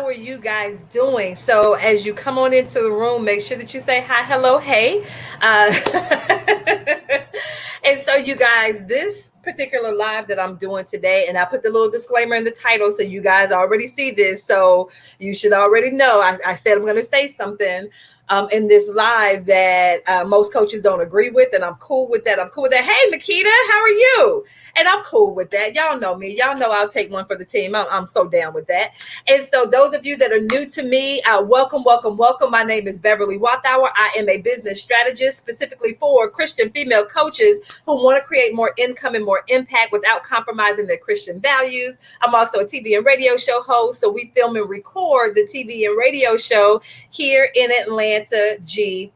are you guys doing? So as you come on into the room, make sure that you say hi, hello, hey. Uh, and so you guys, this particular live that I'm doing today, and I put the little disclaimer in the title so you guys already see this. So you should already know. I said I'm going to say something in this live that most coaches don't agree with, and I'm cool with that. I'm cool with that. Hey, Makita, how are you? And I'm cool with that. Y'all know me. Y'all know I'll take one for the team. I'm so down with that. And so those of you that are new to me, welcome, welcome, welcome. My name is Beverly Wathauer. I am a business strategist specifically for Christian female coaches who want to create more income and more impact without compromising their Christian values. I'm also a TV and radio show host. So we film and record the TV and radio show here in Atlanta, GA.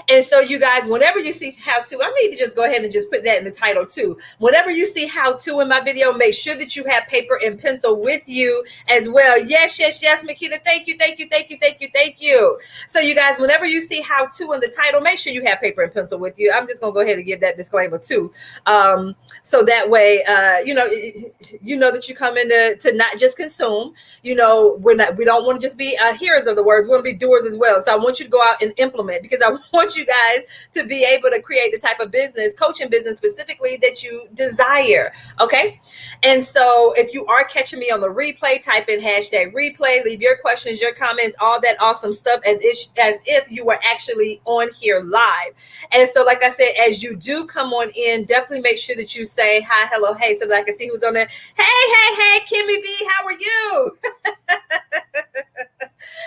And so you guys, whenever you see how to, I need to just go ahead and just put that in the title too. Whenever you see how to in my video, make sure that you have paper and pencil with you as well. Yes, yes, yes, Makita. Thank you, thank you, thank you, thank you, thank you. So you guys, whenever you see how to in the title, make sure you have paper and pencil with you. I'm just going to go ahead and give that disclaimer too. So that way, you know that you come in to not just consume. We don't want to just be hearers of the words. We want to be doers as well. So I want you to go out and implement, because I want you guys to be able to create the type of business, coaching business specifically, that you desire. Okay. And so if you are catching me on the replay, type in #replay, leave your questions, your comments, all that awesome stuff as if you were actually on here live. And so, like I said, as you do come on in, definitely make sure that you say hi, hello, hey, so that I can see who's on there. Hey, Kimmy B, how are you?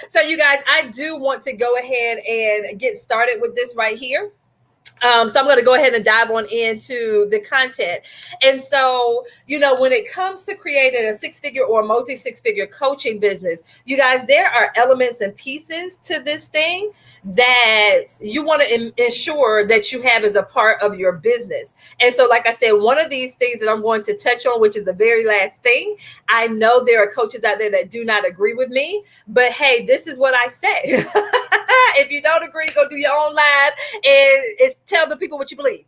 So you guys, I do want to go ahead and get started with this right here. So I'm going to go ahead and dive on into the content. And so, when it comes to creating a six-figure or multi-six-figure coaching business, you guys, there are elements and pieces to this thing that you want to ensure that you have as a part of your business. And so, like I said, one of these things that I'm going to touch on, which is the very last thing, I know there are coaches out there that do not agree with me, but hey, this is what I say. If you don't agree, go do your own live and tell the people what you believe.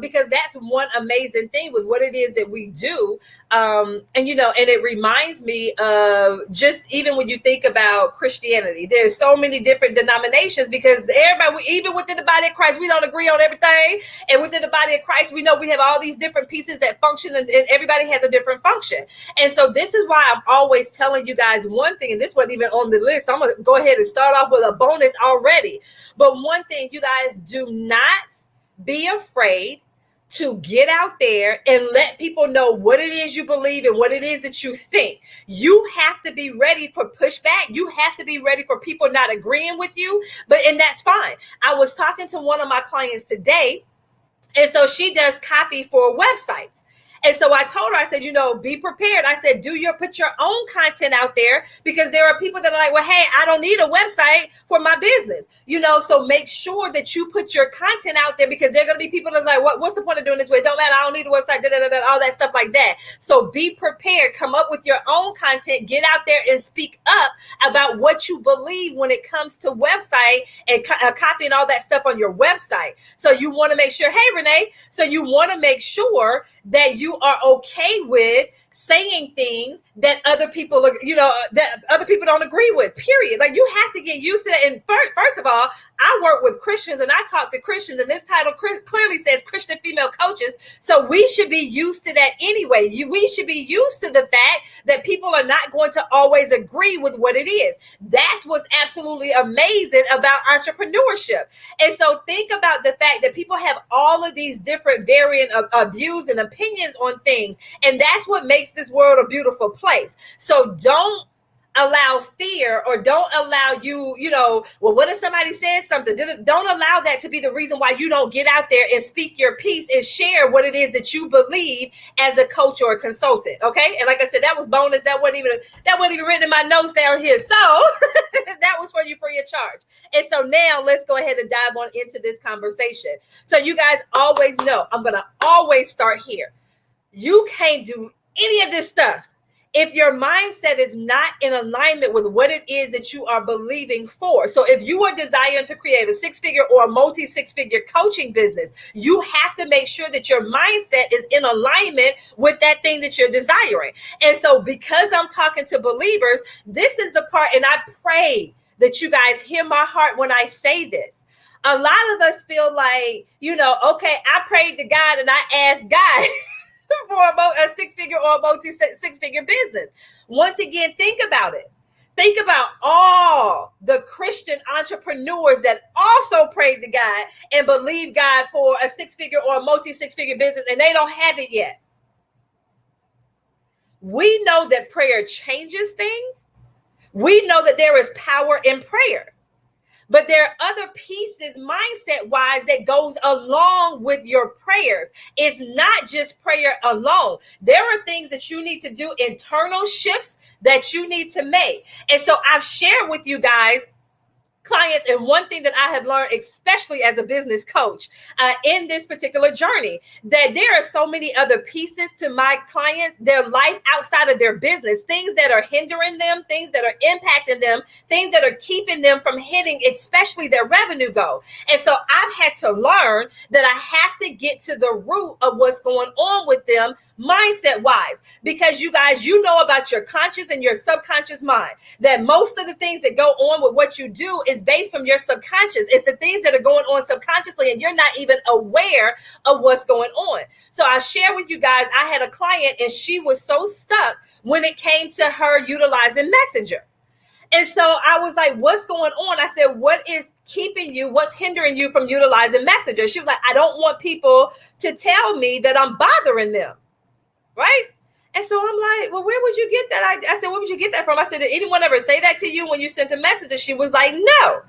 Because that's one amazing thing with what it is that we do. And it reminds me of just even when you think about Christianity, there's so many different denominations, because everybody, even within the body of Christ, we don't agree on everything. And within the body of Christ, we know we have all these different pieces that function, and everybody has a different function. And so this is why I'm always telling you guys one thing, and this wasn't even on the list. So I'm going to go ahead and start off with a bonus already. But one thing, you guys, do not be afraid to get out there and let people know what it is you believe and what it is that you think. You have to be ready for pushback. You have to be ready for people not agreeing with you, and that's fine. I was talking to one of my clients today, and so she does copy for websites. And so I told her, I said, be prepared. I said, put your own content out there, because there are people that are like, well, hey, I don't need a website for my business. So make sure that you put your content out there, because there are going to be people that's like, what's the point of doing this? It don't matter. I don't need a website, all that stuff like that. So be prepared. Come up with your own content. Get out there and speak up about what you believe when it comes to website and copying all that stuff on your website. So you want to make sure, hey, Renee, so you want to make sure that you are okay with saying things that other people, that other people don't agree with, period. Like, you have to get used to that. And first of all, I work with Christians and I talk to Christians, and this title clearly says Christian female coaches. So we should be used to that anyway. We should be used to the fact that people are not going to always agree with what it is. That's what's absolutely amazing about entrepreneurship. And so think about the fact that people have all of these different variant of views and opinions on things. And that's what makes this world a beautiful place. So don't allow fear, or don't allow well, what if somebody says something? Don't allow that to be the reason why you don't get out there and speak your piece and share what it is that you believe as a coach or a consultant. Okay. And like I said, that was bonus. That wasn't even written in my notes down here. So that was for you free of charge. And so now let's go ahead and dive on into this conversation. So you guys always know, I'm going to always start here. You can't do any of this stuff if your mindset is not in alignment with what it is that you are believing for. So if you are desiring to create a six-figure or a multi-six-figure coaching business, you have to make sure that your mindset is in alignment with that thing that you're desiring. And so because I'm talking to believers, this is the part, and I pray that you guys hear my heart when I say this. A lot of us feel like, okay, I prayed to God and I asked God for a six-figure or a multi-six-figure business. Once again, think about it. Think about all the Christian entrepreneurs that also prayed to God and believed God for a six-figure or a multi-six-figure business, and they don't have it yet. We know that prayer changes things. We know that there is power in prayer. But there are other pieces mindset-wise that goes along with your prayers. It's not just prayer alone. There are things that you need to do, internal shifts that you need to make. And so I've shared with you guys, clients, and one thing that I have learned, especially as a business coach in this particular journey, that there are so many other pieces to my clients, their life outside of their business, things that are hindering them, things that are impacting them, things that are keeping them from hitting, especially their revenue goal. And so I've had to learn that I have to get to the root of what's going on with them mindset wise, because you guys, about your conscious and your subconscious mind, that most of the things that go on with what you do is based from your subconscious. It's the things that are going on subconsciously and you're not even aware of what's going on. So I share with you guys, I had a client and she was so stuck when it came to her utilizing Messenger. And so I was like, what's going on? I said, what is keeping you? What's hindering you from utilizing Messenger? She was like, I don't want people to tell me that I'm bothering them. Right? And so I'm like, well, where would you get that? I said, where would you get that from? I said, did anyone ever say that to you when you sent a message? And she was like, no.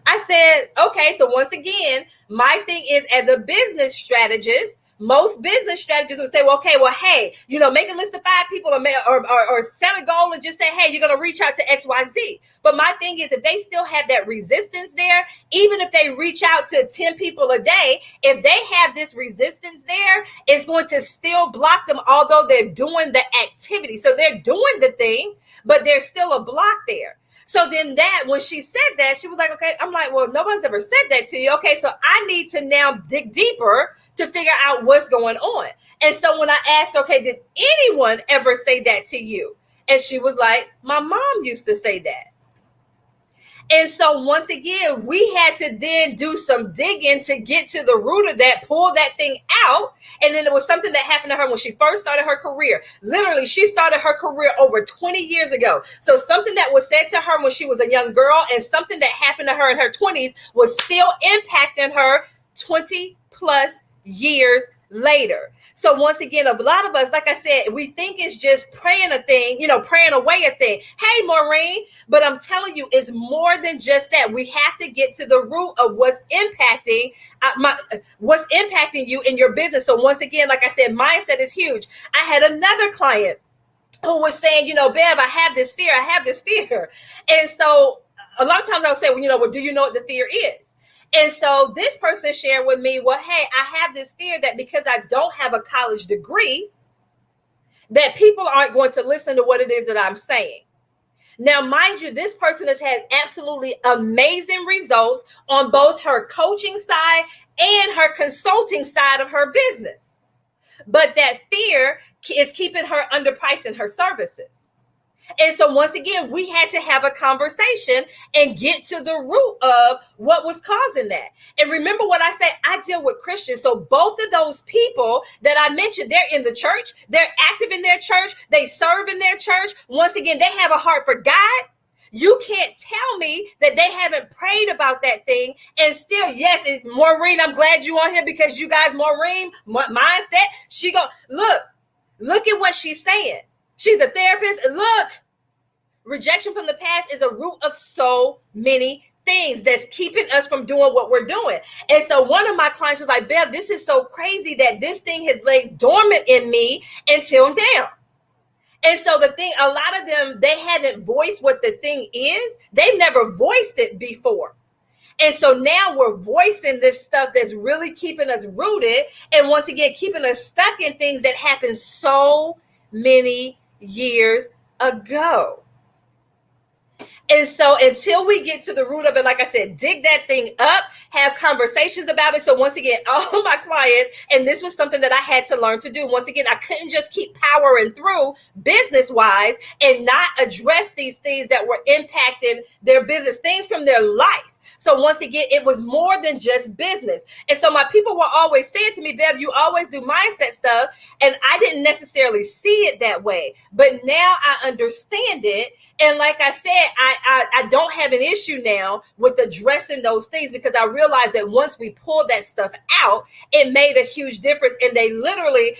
I said, okay, so once again, my thing is, as a business strategist, most business strategists would say, well, okay, well, hey, make a list of 5 people or set a goal and just say, hey, you're going to reach out to XYZ. But my thing is, if they still have that resistance there, even if they reach out to 10 people a day, if they have this resistance there, it's going to still block them, although they're doing the activity. So they're doing the thing, but there's still a block there. So then when she said that, she was like, okay, I'm like, well, nobody's ever said that to you. Okay, so I need to now dig deeper to figure out what's going on. And so when I asked, okay, did anyone ever say that to you? And she was like, my mom used to say that. And so once again, we had to then do some digging to get to the root of that, pull that thing out. And then it was something that happened to her when she first started her career. Literally, she started her career over 20 years ago. So something that was said to her when she was a young girl and something that happened to her in her 20s was still impacting her 20 plus years later. So once again, a lot of us, like I said, we think it's just praying a thing, praying away a thing. Hey, Maureen, but I'm telling you, it's more than just that. We have to get to the root of what's impacting you in your business. So once again, like I said, mindset is huge. I had another client who was saying, Bev, I have this fear. And so a lot of times I'll say, well, do you know what the fear is? And so this person shared with me, well, hey, I have this fear that because I don't have a college degree, that people aren't going to listen to what it is that I'm saying. Now, mind you, this person has had absolutely amazing results on both her coaching side and her consulting side of her business. But that fear is keeping her underpricing her services. And so once again, we had to have a conversation and get to the root of what was causing that. And remember what I said, I deal with Christians. So both of those people that I mentioned, they're in the church, they're active in their church, they serve in their church. Once again, they have a heart for God. You can't tell me that they haven't prayed about that thing. And still, yes, Maureen, I'm glad you're on here because you guys, Maureen, mindset, she go, look at what she's saying. She's a therapist. Look, rejection from the past is a root of so many things that's keeping us from doing what we're doing. And so one of my clients was like, Bev, this is so crazy that this thing has laid dormant in me until now. And so the thing, a lot of them, they haven't voiced what the thing is. They've never voiced it before. And so now we're voicing this stuff that's really keeping us rooted. And once again, keeping us stuck in things that happened so many years ago. And so until we get to the root of it, like I said, dig that thing up, have conversations about it. So once again, all my clients, and this was something that I had to learn to do. Once again, I couldn't just keep powering through business wise and not address these things that were impacting their business, things from their life. So once again, it was more than just business. And so my people were always saying to me, Bev, you always do mindset stuff. And I didn't necessarily see it that way. But now I understand it. And like I said, I don't have an issue now with addressing those things, because I realized that once we pulled that stuff out, it made a huge difference. And they literally,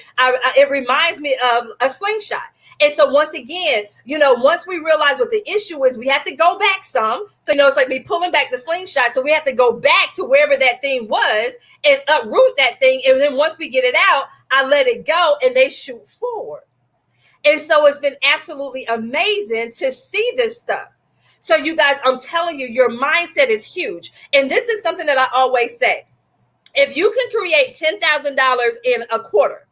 it reminds me of a slingshot. And so once again, once we realize what the issue is, we have to go back some. So, it's like me pulling back the slingshot. So we have to go back to wherever that thing was and uproot that thing. And then once we get it out, I let it go and they shoot forward. And so it's been absolutely amazing to see this stuff. So you guys, I'm telling you, your mindset is huge. And this is something that I always say. If you can create $10,000 in a quarter,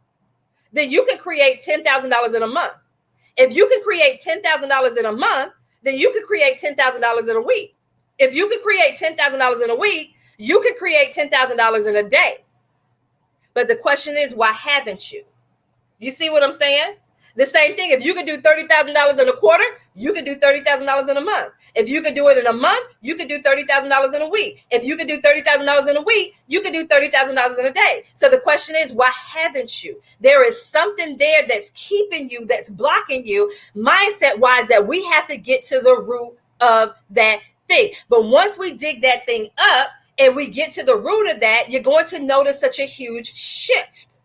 then you can create $10,000 in a month. If you can create $10,000 in a month, then you can create $10,000 in a week. If you can create $10,000 in a week, you can create $10,000 in a day. But the question is, why haven't you? You see what I'm saying? The same thing. If you can do $30,000 in a quarter, you can do $30,000 in a month. If you can do it in a month, you can do $30,000 in a week. If you can do $30,000 in a week, you can do $30,000 in a day. So the question is, why haven't you? There is something there that's keeping you, that's blocking you mindset wise, that we have to get to the root of that thing. But once we dig that thing up and we get to the root of that, you're going to notice such a huge shift.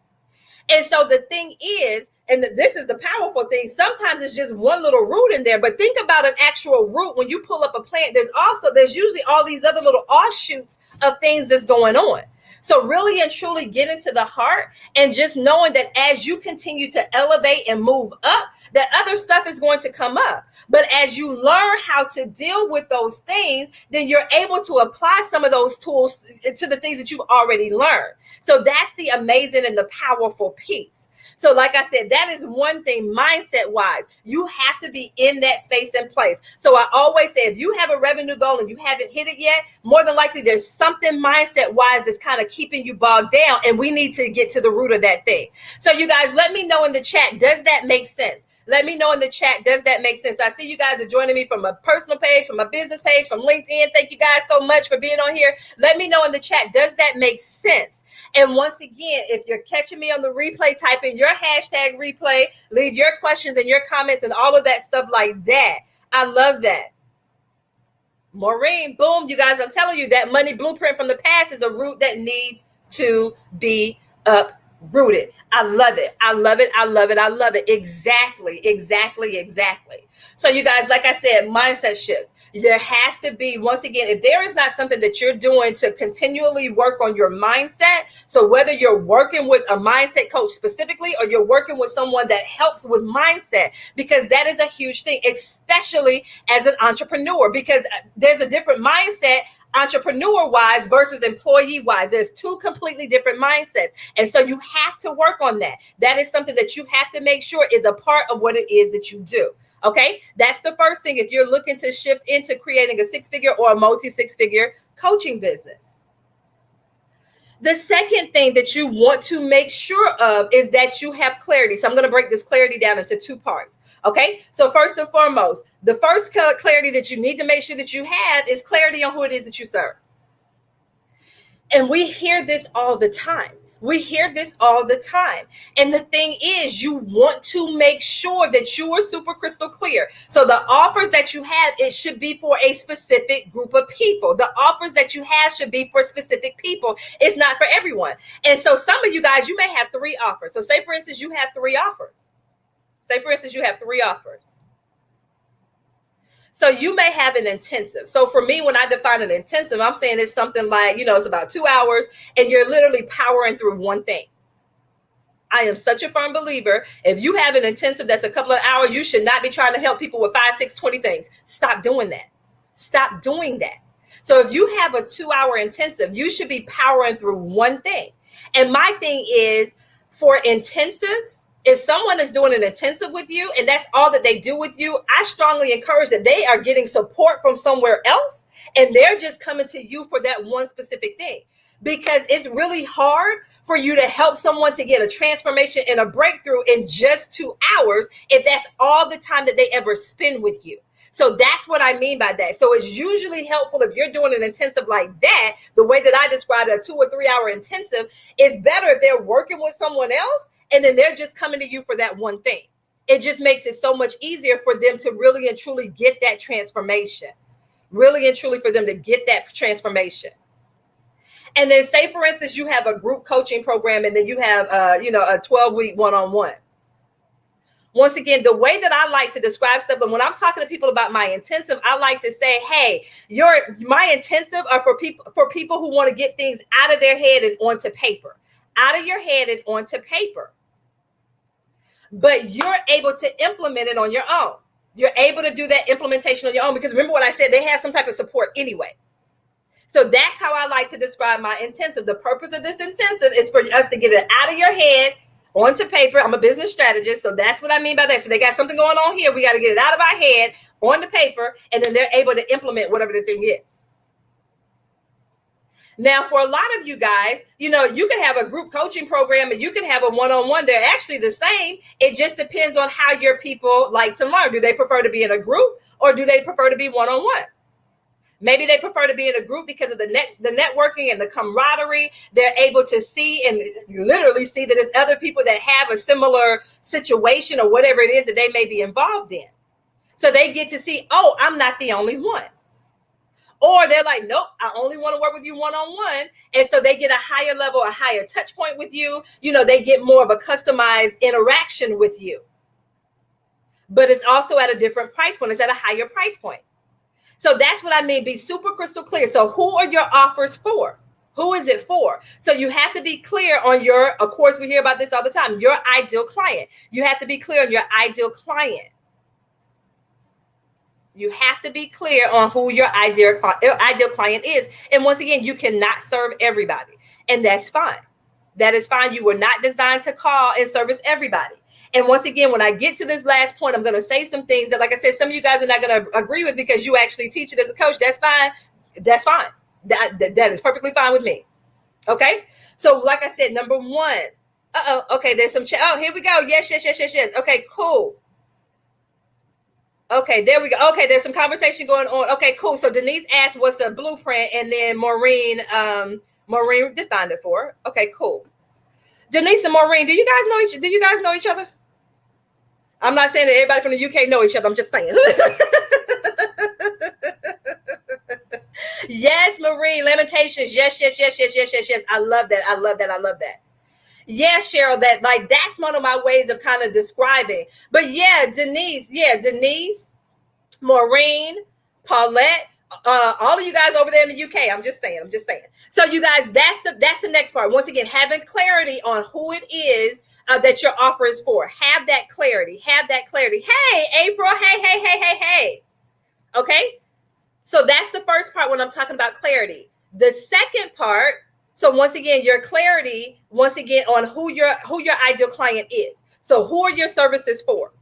And so the thing is, and this is the powerful thing, sometimes it's just one little root in there, but think about an actual root. When you pull up a plant, there's usually all these other little offshoots of things that's going on. So really and truly get into the heart, and just knowing that as you continue to elevate and move up, that other stuff is going to come up. But as you learn how to deal with those things, then you're able to apply some of those tools to the things that you've already learned. So that's the amazing and the powerful piece. So like I said, that is one thing mindset wise. You have to be in that space and place. So I always say, if you have a revenue goal and you haven't hit it yet, more than likely there's something mindset wise that's kind of keeping you bogged down, and we need to get to the root of that thing. So you guys, let me know in the chat, does that make sense? Let me know in the chat, does that make sense? I see you guys are joining me from a personal page, from a business page, from LinkedIn. Thank you guys so much for being on here. Let me know in the chat, does that make sense? And once again, if you're catching me on the replay, type in your hashtag replay, leave your questions and your comments and all of that stuff like that. I love that. Maureen, boom, you guys, I'm telling you, that money blueprint from the past is a root that needs to be uprooted. I love it. I love it. I love it. I love it. Exactly. So you guys, like I said, mindset shifts. There has to be, once again, if there is not something that you're doing to continually work on your mindset, so whether you're working with a mindset coach specifically, or you're working with someone that helps with mindset, because that is a huge thing, especially as an entrepreneur, because there's a different mindset entrepreneur wise versus employee wise. There's two completely different mindsets. And so you have to work on that. That is something that you have to make sure is a part of what it is that you do. Okay, that's the first thing if you're looking to shift into creating a six-figure or a multi-six-figure coaching business. The second thing that you want to make sure of is that you have clarity. So I'm going to break this clarity down into two parts. Okay, so first and foremost, the first clarity that you need to make sure that you have is clarity on who it is that you serve. And we hear this all the time. And the thing is, you want to make sure that you are super crystal clear. So the offers that you have, it should be for a specific group of people. The offers that you have should be for specific people. It's not for everyone. And so some of you guys, you may have 3 offers. So say, for instance, you have 3 offers. So you may have an intensive. So for me, when I define an intensive, I'm saying it's something like, it's about 2 hours and you're literally powering through one thing. I am such a firm believer. If you have an intensive that's a couple of hours, you should not be trying to help people with 5, 6, 20 things. Stop doing that. Stop doing that. So if you have a 2-hour intensive, you should be powering through one thing. And my thing is, for intensives If someone is doing an intensive with you and that's all that they do with you, I strongly encourage that they are getting support from somewhere else and they're just coming to you for that one specific thing. Because it's really hard for you to help someone to get a transformation and a breakthrough in just 2 hours if that's all the time that they ever spend with you. So that's what I mean by that. So it's usually helpful if you're doing an intensive like that, the way that I described a 2 or 3 hour intensive, it's better if they're working with someone else and then they're just coming to you for that one thing. It just makes it so much easier for them to really and truly get that transformation. Really and truly for them to get that transformation. And then say, for instance, you have a group coaching program and then you have, a 12-week one-on-one. Once again, the way that I like to describe stuff, and when I'm talking to people about my intensive, I like to say, hey, my intensive are for people who want to get things out of their head and onto paper. Out of your head and onto paper. But you're able to implement it on your own. You're able to do that implementation on your own because remember what I said, they have some type of support anyway. So that's how I like to describe my intensive. The purpose of this intensive is for us to get it out of your head onto paper. I'm a business strategist, so that's what I mean by that. So they got something going on here. We got to get it out of our head onto paper, and then they're able to implement whatever the thing is. Now, for a lot of you guys, you can have a group coaching program and you can have a one-on-one. They're actually the same. It just depends on how your people like to learn. Do they prefer to be in a group or do they prefer to be one-on-one? Maybe they prefer to be in a group because of the networking and the camaraderie. They're able to see and literally see that there's other people that have a similar situation or whatever it is that they may be involved in. So they get to see, oh, I'm not the only one. Or they're like, nope, I only want to work with you one-on-one. And so they get a higher level, a higher touch point with you. They get more of a customized interaction with you. But it's also at a different price point. It's at a higher price point. So that's what I mean. Be super crystal clear. So who are your offers for? Who is it for? So you have to be clear on of course, we hear about this all the time, your ideal client. You have to be clear on your ideal client. You have to be clear on who your ideal client is. And once again, you cannot serve everybody. And that's fine. That is fine. You were not designed to call and service everybody. And once again, when I get to this last point, I'm going to say some things that, like I said, some of you guys are not going to agree with because you actually teach it as a coach. That's fine. That's fine. That is perfectly fine with me. Okay. So like I said, number one. Okay. There's some here we go. Yes. Okay, cool. Okay, there we go. Okay, there's some conversation going on. Okay, cool. So Denise asked what's a blueprint, and then Maureen defined it for her. Okay, cool. Denise and Maureen, do you guys know each other? I'm not saying that everybody from the UK know each other. I'm just saying. Yes, Maureen, Lamentations. Yes. I love that. Yes, Cheryl, that's one of my ways of kind of describing. But Denise, Maureen, Paulette, all of you guys over there in the UK. I'm just saying. So you guys, that's the next part. Once again, having clarity on who it is that your offer is for. Have that clarity. Hey, April. Hey. Okay. So that's the first part when I'm talking about clarity. The second part. So once again, your clarity, on who your ideal client is. So who are your services for?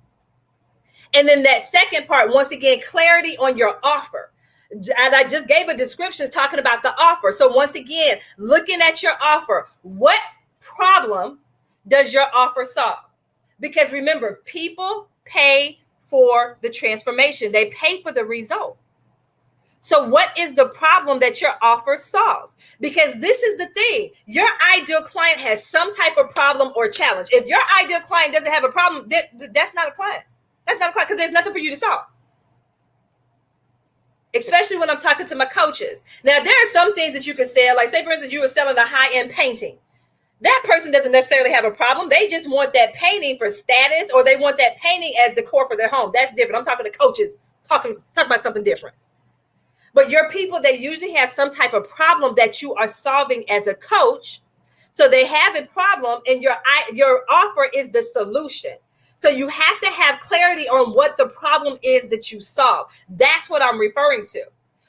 And then that second part, once again, clarity on your offer. And I just gave a description talking about the offer. So once again, looking at your offer, what problem does your offer solve? Because remember, people pay for the transformation. They pay for the result. So what is the problem that your offer solves? Because this is the thing. Your ideal client has some type of problem or challenge. If your ideal client doesn't have a problem, that's not a client. That's not a client because there's nothing for you to solve. Especially when I'm talking to my coaches. Now, there are some things that you can sell. Like, say, for instance, you were selling a high-end painting. That person doesn't necessarily have a problem. They just want that painting for status, or they want that painting as decor for their home. That's different. I'm talking to coaches, talking about something different. But your people, they usually have some type of problem that you are solving as a coach. So they have a problem, and your offer is the solution. So you have to have clarity on what the problem is that you solve. That's what I'm referring to.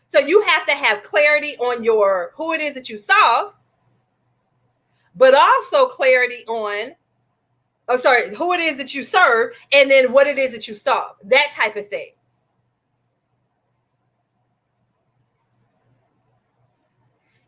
So you have to have clarity on who it is that you solve, but also clarity on oh, sorry, who it is that you serve, and then what it is that you solve, that type of thing.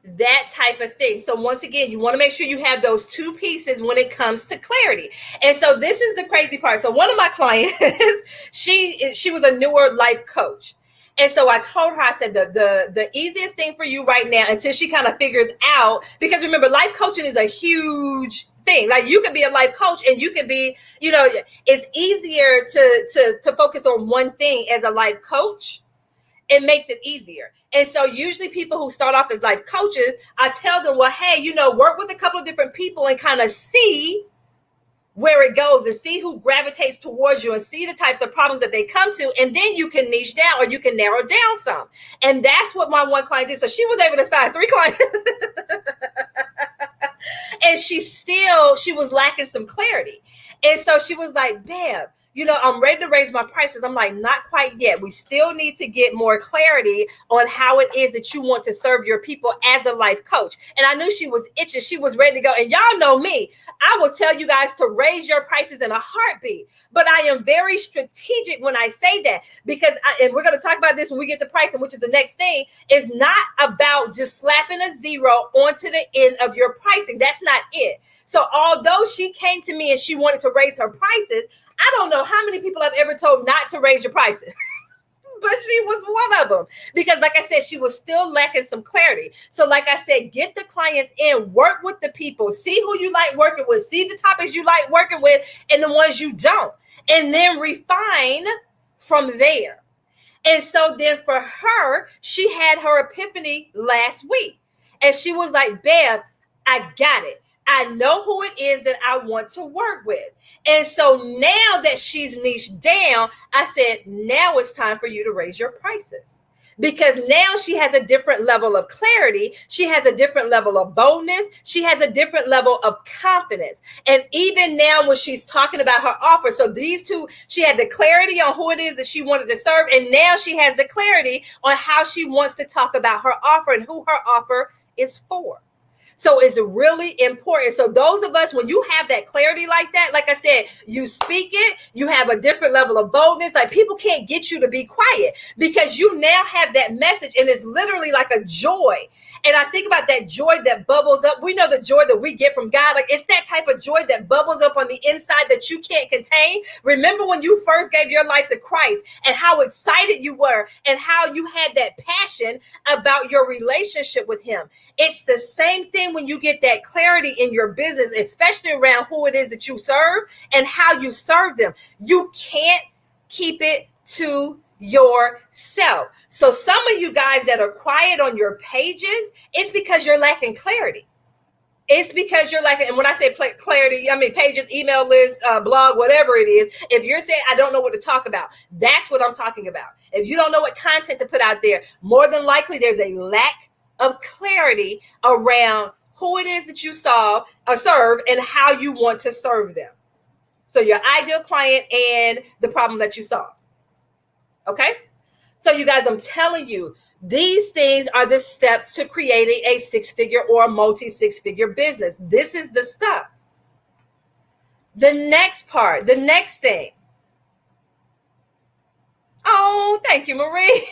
That type of thing. So once again, you want to make sure you have those two pieces when it comes to clarity. And so this is the crazy part. So one of my clients, she was a newer life coach. And so I told her, I said, the easiest thing for you right now, until she kind of figures out, because remember, life coaching is a huge thing. Like, you can be a life coach and you can be, it's easier to focus on one thing as a life coach. It makes it easier. And so usually people who start off as life coaches, I tell them, well, hey, work with a couple of different people and kind of see where it goes and see who gravitates towards you and see the types of problems that they come to. And then you can niche down or you can narrow down some. And that's what my one client did. So she was able to sign 3 clients. And she was lacking some clarity. And so she was like, Bev, I'm ready to raise my prices. I'm like, not quite yet. We still need to get more clarity on how it is that you want to serve your people as a life coach. And I knew she was itching. She was ready to go. And y'all know me. I will tell you guys to raise your prices in a heartbeat. But I am very strategic when I say that, because and we're going to talk about this when we get to pricing, which is the next thing. Is not about just slapping a zero onto the end of your pricing. That's not it. So although she came to me and she wanted to raise her prices, I don't know how many people I've ever told not to raise your prices, but she was one of them, because like I said, she was still lacking some clarity. So like I said, get the clients in, work with the people, see who you like working with, see the topics you like working with and the ones you don't, and then refine from there. And so then for her, she had her epiphany last week, and she was like, Bev, I got it. I know who it is that I want to work with. And so now that she's niched down, I said, now it's time for you to raise your prices. Because now she has a different level of clarity. She has a different level of boldness. She has a different level of confidence. And even now when she's talking about her offer, so these two, she had the clarity on who it is that she wanted to serve. And now she has the clarity on how she wants to talk about her offer and who her offer is for. So it's really important. So those of us, when you have that clarity like that, like I said, you speak it, you have a different level of boldness. Like, people can't get you to be quiet because you now have that message, and it's literally like a joy. And I think about that joy that bubbles up. We know the joy that we get from God. Like, it's that type of joy that bubbles up on the inside that you can't contain. Remember when you first gave your life to Christ and how excited you were and how you had that passion about your relationship with him. It's the same thing when you get that clarity in your business, especially around who it is that you serve and how you serve them. You can't keep it to yourself. So some of you guys that are quiet on your pages, it's because you're lacking clarity. It's because you're lacking, and when I say clarity, I mean pages, email list, blog, whatever it is. If you're saying, I don't know what to talk about, that's what I'm talking about. If you don't know what content to put out there, more than likely there's a lack of clarity around who it is that you serve and how you want to serve them. So your ideal client and the problem that you solve. Okay? So you guys, I'm telling you, these things are the steps to creating a 6-figure or multi-6-figure business. This is the stuff. The next part, the next thing. Oh, thank you, Marie.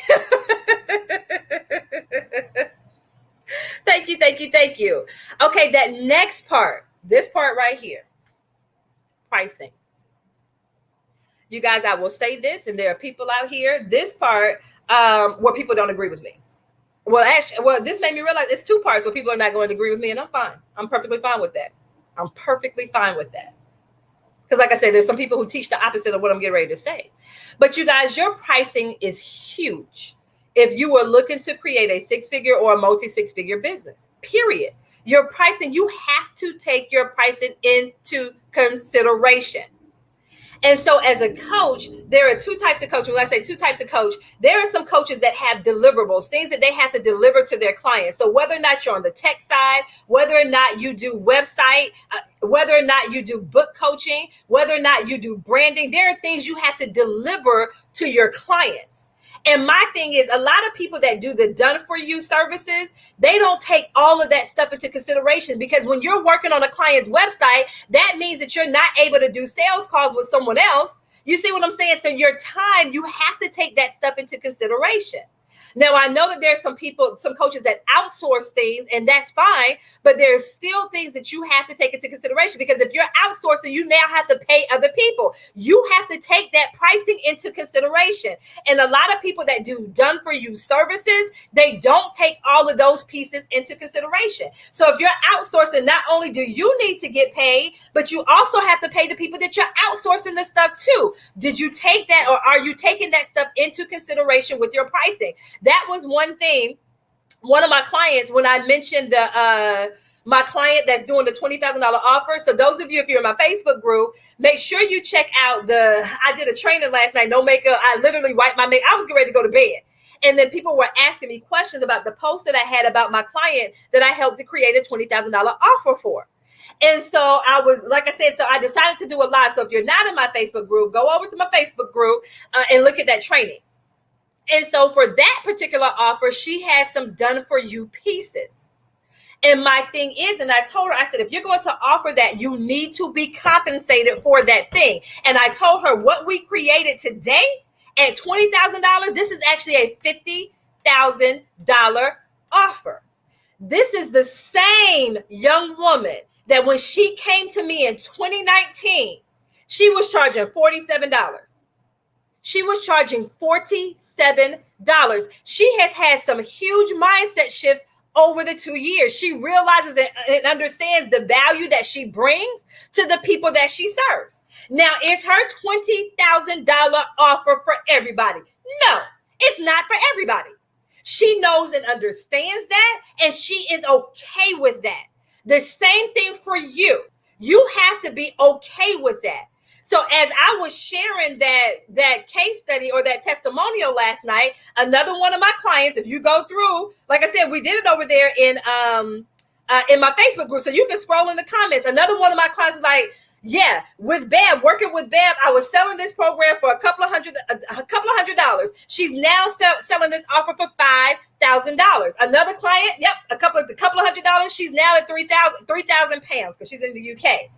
Thank you. Okay, that next part, this part right here, pricing. You guys, I will say this, and there are people out here, this part where people don't agree with me. Well, this made me realize it's 2 parts where people are not going to agree with me, and I'm fine. I'm perfectly fine with that. Because like I said, there's some people who teach the opposite of what I'm getting ready to say. But you guys, your pricing is huge if you are looking to create a 6-figure or a multi-6-figure business, period. Your pricing, you have to take your pricing into consideration. And so as a coach, there are 2 types of coaches. When I say 2 types of coach, there are some coaches that have deliverables, things that they have to deliver to their clients. So whether or not you're on the tech side, whether or not you do website, whether or not you do book coaching, whether or not you do branding, there are things you have to deliver to your clients. And my thing is, a lot of people that do the done for you services, they don't take all of that stuff into consideration, because when you're working on a client's website, that means that you're not able to do sales calls with someone else. You see what I'm saying? So your time, you have to take that stuff into consideration. Now, I know that there's some people, some coaches that outsource things, and that's fine, but there's still things that you have to take into consideration, because if you're outsourcing, you now have to pay other people. You have to take that pricing into consideration. And a lot of people that do done for you services, they don't take all of those pieces into consideration. So if you're outsourcing, not only do you need to get paid, but you also have to pay the people that you're outsourcing the stuff to. Did you take that, or are you taking that stuff into consideration with your pricing? That was one thing. One of my clients, when I mentioned my client that's doing the $20,000 offer. So those of you, if you're in my Facebook group, make sure you check out I did a training last night, no makeup. I literally wiped my makeup. I was getting ready to go to bed. And then people were asking me questions about the post that I had about my client that I helped to create a $20,000 offer for. And so I was, like I said, so I decided to do a live. So if you're not in my Facebook group, go over to my Facebook group and look at that training. And so for that particular offer, she has some done for you pieces. And my thing is, and I told her, I said, if you're going to offer that, you need to be compensated for that thing. And I told her what we created today at $20,000, this is actually a $50,000 offer. This is the same young woman that when she came to me in 2019, she was charging $47. She was charging $47. She has had some huge mindset shifts over the 2 years. She realizes and understands the value that she brings to the people that she serves. Now, is her $20,000 offer for everybody? No, it's not for everybody. She knows and understands that, and she is okay with that. The same thing for you. You have to be okay with that. So as I was sharing that case study or that testimonial last night, another one of my clients, if you go through, like I said, we did it over there in my Facebook group, so you can scroll in the comments. Another one of my clients is like, yeah, with Bev, working with Bev, I was selling this program for a couple of hundred dollars. She's now selling this offer for $5,000. Another client, yep, a couple of $100. She's now at 3,000 pounds because she's in the UK.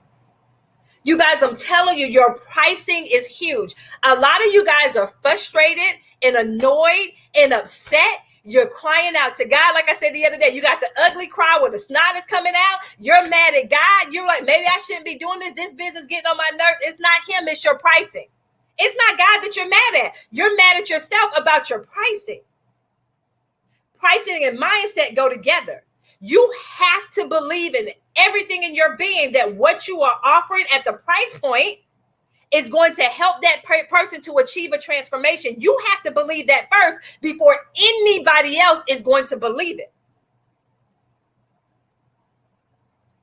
You guys, I'm telling you, your pricing is huge. A lot of you guys are frustrated and annoyed and upset. You're crying out to God. Like I said the other day, you got the ugly cry where the snot is coming out. You're mad at God. You're like, maybe I shouldn't be doing this. This business getting on my nerves. It's not him. It's your pricing. It's not God that you're mad at. You're mad at yourself about your pricing. Pricing and mindset go together. You have to believe in everything in your being that what you are offering at the price point is going to help that person to achieve a transformation. You have to believe that first before anybody else is going to believe it.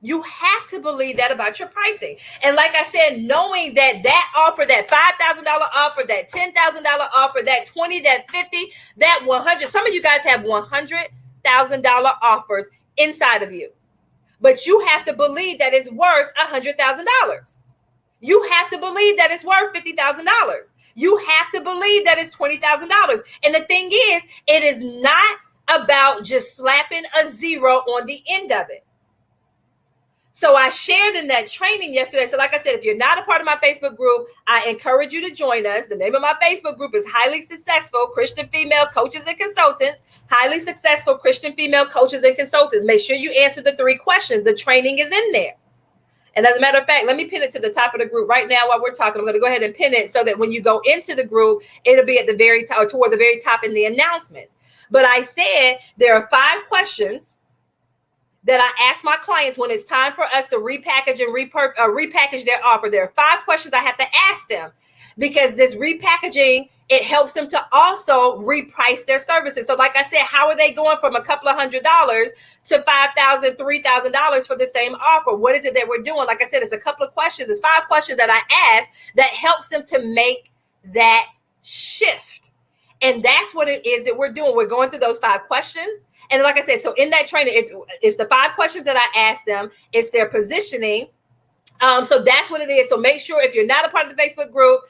You have to believe that about your pricing. And like I said, knowing that offer, that $5,000 offer, that $10,000 offer, that 20, that 50, that 100, some of you guys have $100,000 offers inside of you. But you have to believe that it's worth $100,000. You have to believe that it's worth $50,000. You have to believe that it's $20,000. And the thing is, it is not about just slapping a zero on the end of it. So I shared in that training yesterday. So like I said, if you're not a part of my Facebook group, I encourage you to join us. The name of my Facebook group is Highly Successful Christian Female Coaches and Consultants. Highly Successful Christian Female Coaches and Consultants. Make sure you answer the 3 questions. The training is in there. And as a matter of fact, let me pin it to the top of the group right now while we're talking. I'm going to go ahead and pin it so that when you go into the group, it'll be at the very top or toward the very top in the announcements. But I said there are 5 questions that I ask my clients when it's time for us to repackage and repackage their offer. There are 5 questions I have to ask them because this repackaging, it helps them to also reprice their services. So like I said, how are they going from a couple of $100 to $5,000, $3,000 for the same offer? What is it that we're doing? Like I said, it's a couple of questions. It's 5 questions that I ask that helps them to make that shift. And that's what it is that we're doing. We're going through those 5 questions. And like I said, so in that training, it's the 5 questions that I asked them. It's their positioning. So that's what it is. So make sure if you're not a part of the Facebook group,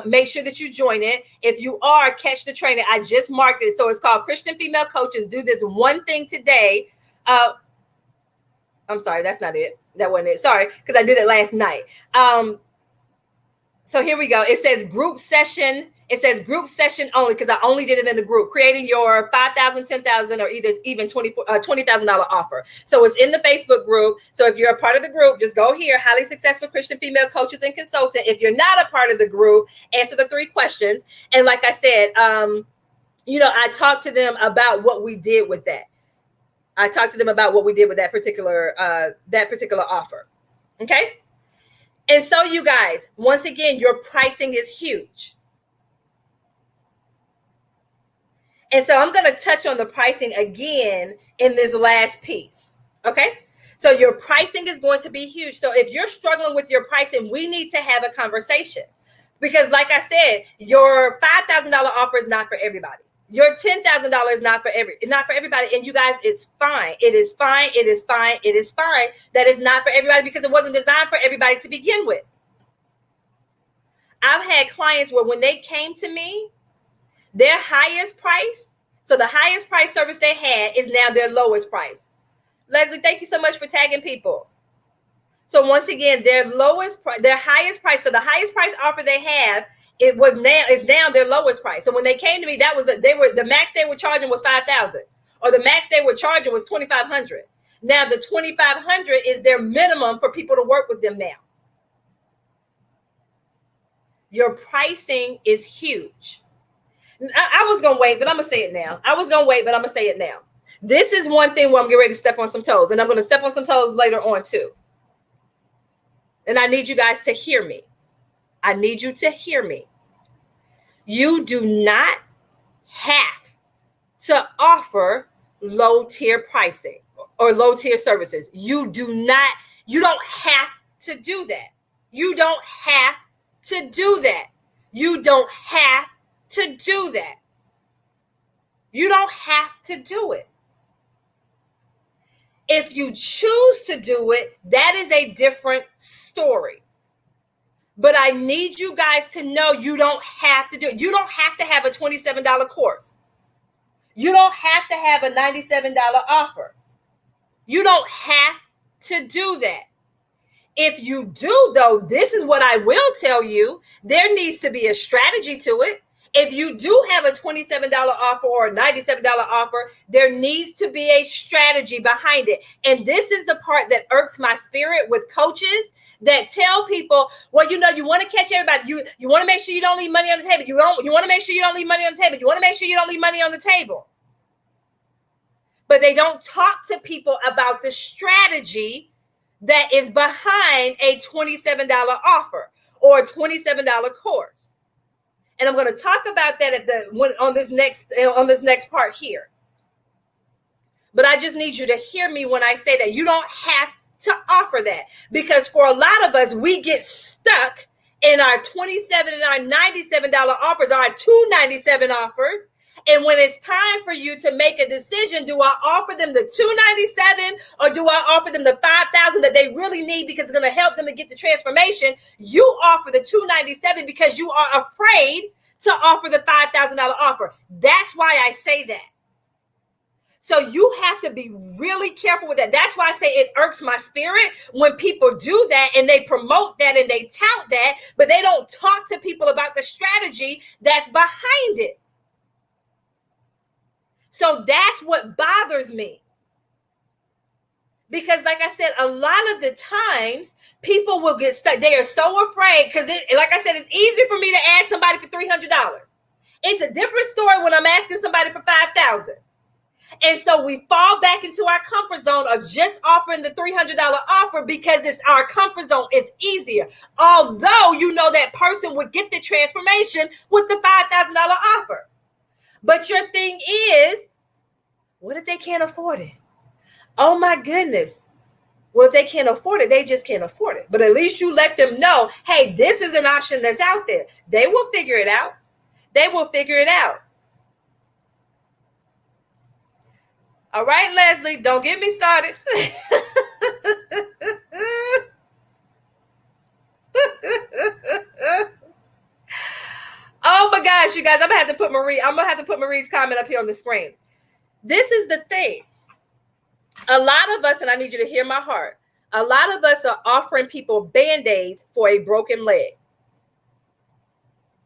make sure that you join it. If you are, catch the training. I just marked it. So it's called Christian Female Coaches Do This One Thing Today. I'm sorry, that's not it. That wasn't it. Sorry, because I did it last night. So here we go. It says group session. It says group session only because I only did it in the group, creating your $5,000, $10,000, or even $20,000 offer. So it's in the Facebook group. So if you're a part of the group, just go here, highly successful Christian female coaches and consultant. If you're not a part of the group, answer the 3 questions. And like I said, I talked to them about what we did with that. I talked to them about what we did with that particular offer. Okay. And so you guys, once again, your pricing is huge. And so I'm going to touch on the pricing again in this last piece. Okay. So your pricing is going to be huge. So if you're struggling with your pricing, we need to have a conversation, because like I said, your $5,000 offer is not for everybody. Your $10,000 is not for everybody. And you guys, it's fine. It is fine. It is fine. It is fine that it's not for everybody, because it wasn't designed for everybody to begin with. I've had clients where when they came to me, their highest price, so the highest price service they had is now their lowest price. Leslie, thank you so much for tagging people. So once again, their highest price, so the highest price offer they have, is now their lowest price. So when they came to me, that was the max they were charging was $5,000, or the max they were charging was $2,500. Now the $2,500 is their minimum for people to work with them now. Your pricing is huge. I was going to wait, but I'm going to say it now. This is one thing where I'm getting ready to step on some toes, and I'm going to step on some toes later on too. And I need you guys to hear me. I need you to hear me. You do not have to offer low tier pricing or low tier services. You don't have to do that. You don't have to do that. You don't have to do that. You don't have to do it. If you choose to do it, that is a different story. But I need you guys to know you don't have to do it. You don't have to have a $27 course. You don't have to have a $97 offer. You don't have to do that. If you do, though, this is what I will tell you. There needs to be a strategy to it. If you do have a $27 offer or a $97 offer, there needs to be a strategy behind it. And this is the part that irks my spirit with coaches that tell people, well, you want to catch everybody. You want to make sure you don't leave money on the table. You want to make sure you don't leave money on the table. You want to make sure you don't leave money on the table. But they don't talk to people about the strategy that is behind a $27 offer or a $27 course. And I'm going to talk about that on this next part here. But I just need you to hear me when I say that you don't have to offer that, because for a lot of us, we get stuck in our $27 and our $97 offers, our $297 offers. And when it's time for you to make a decision, do I offer them the $297 or do I offer them the $5,000 that they really need because it's going to help them to get the transformation? You offer the $297 because you are afraid to offer the $5,000 offer. That's why I say that. So you have to be really careful with that. That's why I say it irks my spirit when people do that and they promote that and they tout that, but they don't talk to people about the strategy that's behind it. So that's what bothers me. Because like I said, a lot of the times people will get stuck. They are so afraid because like I said, it's easy for me to ask somebody for $300. It's a different story when I'm asking somebody for $5,000. And so we fall back into our comfort zone of just offering the $300 offer because it's our comfort zone. It's easier. Although that person would get the transformation with the $5,000 offer. But your thing is, what if they can't afford it? Oh my goodness. Well, if they can't afford it, they just can't afford it. But at least you let them know, hey, this is an option that's out there. They will figure it out. They will figure it out. All right, Leslie, don't get me started. you guys, I'm gonna have to put Marie's comment up here on the screen. This is the thing. A lot of us, and I need you to hear my heart, a lot of us are offering people Band-Aids for a broken leg,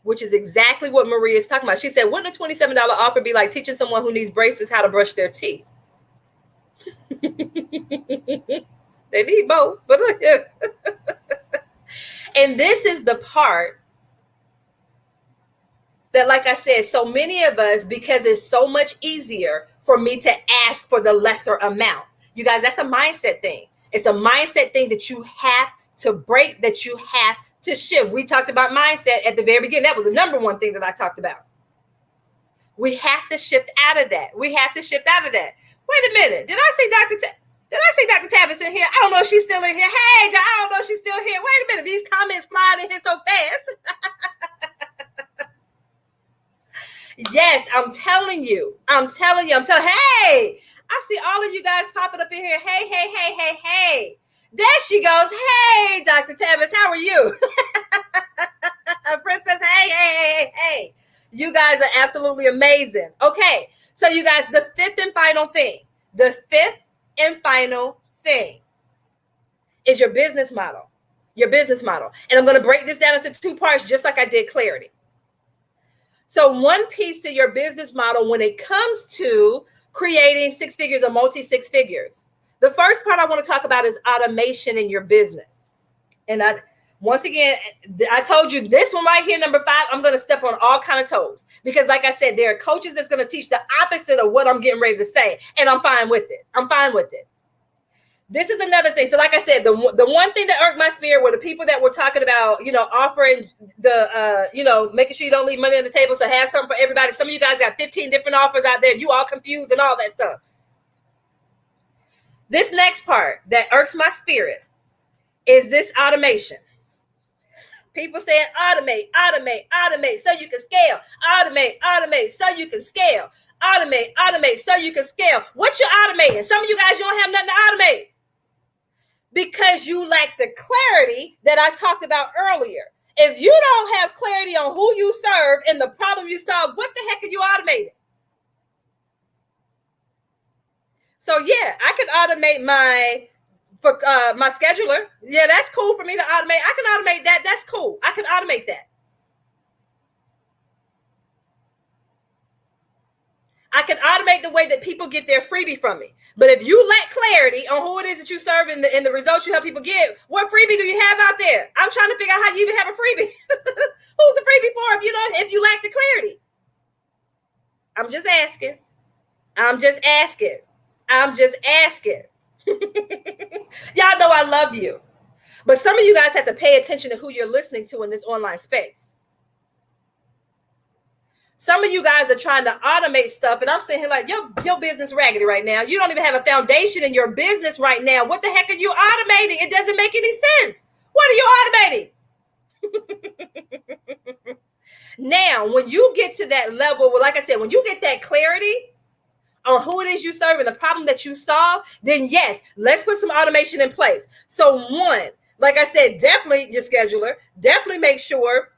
which is exactly what Marie is talking about. She said, wouldn't a $27 offer be like teaching someone who needs braces how to brush their teeth? They need both. But and this is the part that, like I said, so many of us, because it's so much easier for me to ask for the lesser amount. You guys, that's a mindset thing. It's a mindset thing that you have to break, that you have to shift. We talked about mindset at the very beginning. That was the number one thing that I talked about. We have to shift out of that. Wait a minute. Did I see Dr. Tavis in here? I don't know if she's still in here. Hey, I don't know if she's still here. Wait a minute. These comments flying in here so fast. Yes, I'm telling you. Hey, I see all of you guys popping up in here. Hey. There she goes. Hey, Dr. Tavis, how are you? Princess, hey. You guys are absolutely amazing. Okay, so you guys, the fifth and final thing is your business model. And I'm going to break this down into two parts, just like I did clarity. So one piece to your business model when it comes to creating six figures or multi-six figures. The first part I want to talk about is automation in your business. And once again, I told you this one right here, number 5, I'm going to step on all kind of toes. Because like I said, there are coaches that's going to teach the opposite of what I'm getting ready to say. And I'm fine with it. This is another thing. So like I said, the one thing that irked my spirit were the people that were talking about, offering the, making sure you don't leave money on the table. So have something for everybody. Some of you guys got 15 different offers out there. You all confused and all that stuff. This next part that irks my spirit is this automation. People saying automate so you can scale. Automate so you can scale. Automate so you can scale. What you automating? Some of you guys, you don't have nothing to automate. Because you lack the clarity that I talked about earlier. If you don't have clarity on who you serve and the problem you solve, what the heck are you automating? So yeah, I could automate my scheduler. Yeah, that's cool for me to automate. I can automate that. That's cool. I can automate that. I can automate the way that people get their freebie from me. But if you lack clarity on who it is that you serve and the results you help people get, what freebie do you have out there? I'm trying to figure out how you even have a freebie. Who's the freebie for if you lack the clarity? I'm just asking. Y'all know I love you. But some of you guys have to pay attention to who you're listening to in this online space. Some of you guys are trying to automate stuff, and I'm sitting here like, your business raggedy right now. You don't even have a foundation in your business right now. What the heck are you automating? It doesn't make any sense. What are you automating? Now, when you get to that level, well, like I said, when you get that clarity on who it is you serve and the problem that you solve, then yes, let's put some automation in place. So one, like I said, definitely your scheduler, definitely make sure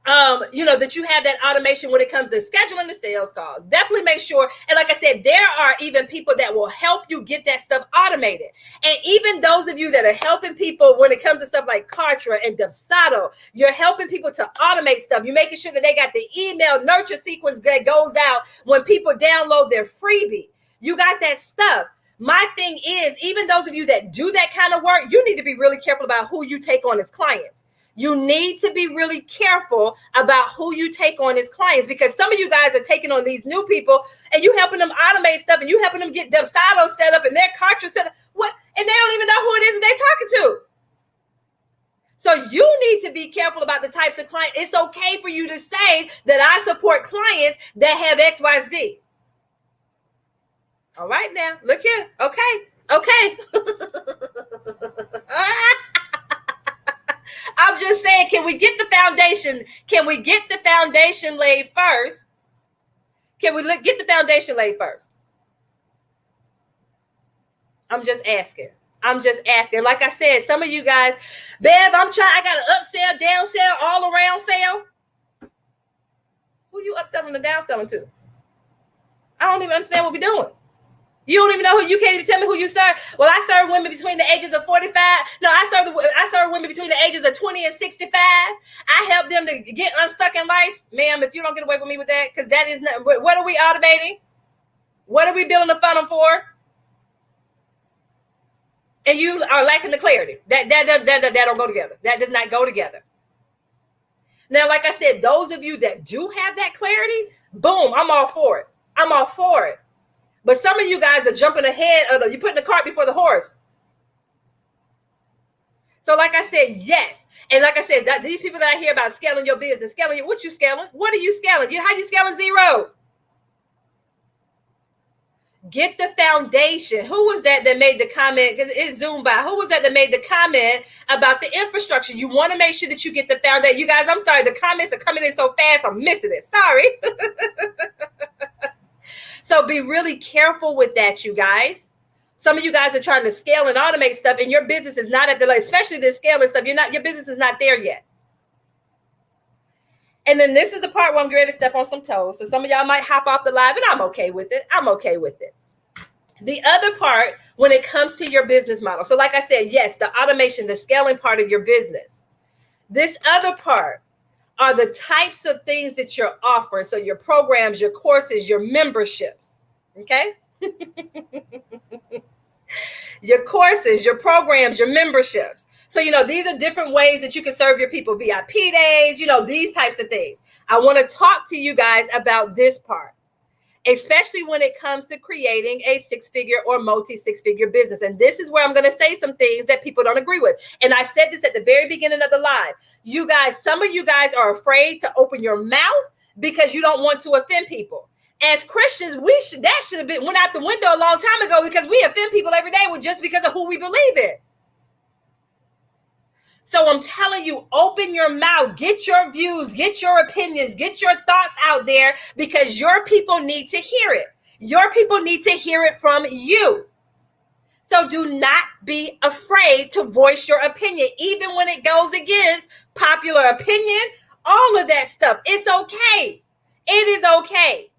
that you have that automation when it comes to scheduling the sales calls. Definitely make sure. And like I said, there are even people that will help you get that stuff automated. And even those of you that are helping people when it comes to stuff like Kartra and Dubsado, you're helping people to automate stuff. You're making sure that they got the email nurture sequence that goes out when people download their freebie. You got that stuff. My thing is, even those of you that do that kind of work, you need to be really careful about who you take on as clients. You need to be really careful about who you take on as clients, because some of you guys are taking on these new people and you helping them automate stuff and you helping them get Dubsado set up and their Kartra set up. What? And they don't even know who it is that they're talking to. So you need to be careful about the types of clients. It's okay for you to say that I support clients that have XYZ. All right now, look here. Okay. I'm just saying, can we get the foundation? Can we get the foundation laid first? Get the foundation laid first? I'm just asking. Like I said, some of you guys, Bev, I got an upsell, downsell, all around sale. Who you upselling and downselling to? I don't even understand what we're doing. You don't even know who. You can't even tell me who you serve. Well, I serve women between the ages of 45. No, I serve women between the ages of 20 and 65. I help them to get unstuck in life. Ma'am, if you don't get away from me with that, because that is not, what are we automating? What are we building a funnel for? And you are lacking the clarity. That don't go together. That does not go together. Now, like I said, those of you that do have that clarity, boom, I'm all for it. I'm all for it. But some of you guys are jumping ahead of you're putting the cart before the horse. So like I said, yes. And like I said, these people that I hear about scaling your business, what you scaling? What are you scaling? How you scaling zero? Get the foundation. Who was that made the comment? Because it's Zoom by. Who was that made the comment about the infrastructure? You want to make sure that you get the foundation. You guys, I'm sorry. The comments are coming in so fast. I'm missing it. Sorry. So be really careful with that, you guys. Some of you guys are trying to scale and automate stuff, and your business is not at the level, especially the scaling stuff. Your business is not there yet. And then this is the part where I'm ready to step on some toes. So some of y'all might hop off the live, and I'm okay with it. I'm okay with it. The other part, when it comes to your business model. So like I said, yes, the automation, the scaling part of your business. This other part are the types of things that you're offering. So your programs, your courses, your memberships. Okay? Your courses, your programs, your memberships. So, these are different ways that you can serve your people. VIP days, these types of things. I want to talk to you guys about this part, especially when it comes to creating a six-figure or multi-six-figure business. And this is where I'm going to say some things that people don't agree with. And I said this at the very beginning of the live. You guys, some of you guys are afraid to open your mouth because you don't want to offend people. As Christians, that should have been went out the window a long time ago, because we offend people every day just because of who we believe in. So I'm telling you, open your mouth, get your views, get your opinions, get your thoughts out there, because your people need to hear it. Your people need to hear it from you. So do not be afraid to voice your opinion, even when it goes against popular opinion, all of that stuff. It's okay. It is okay.